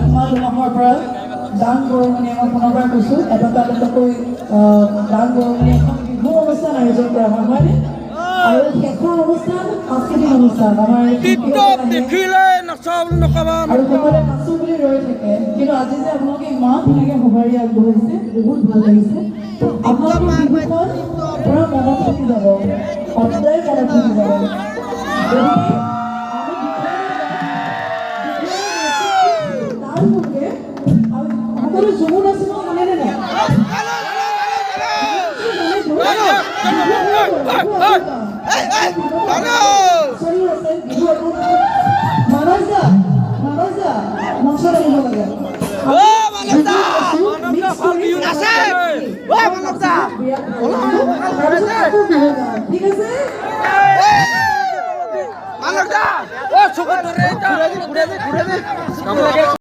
মা দুমাহৰ পৰা দান বৰঙণি আমাৰ পুনৰবাৰ কৈছোঁ এটকাকৈ দান বৰঙণি এখন বিহু অনুষ্ঠান আয়োজন কৰা হয় হয়নে আৰু শেষৰ অনুষ্ঠান সাংস্কৃতিক অনুষ্ঠান আমাৰ আৰু সকলোৱে নাচো বুলি ৰৈ থাকে কিন্তু আজি যে আপোনালোকে ইমান ধুনীয়াকৈ সঁহাৰি আগবঢ়াইছে বহুত ভাল লাগিছে আপোনালোকৰ বিহুখন পুৰা মনত থাকি যাব সদায় মনত থাকি যাব গতিকে সকলো জমুন আছে ন জানেনে নাই মঞ্চত আহিব লাগে ঠিক আছে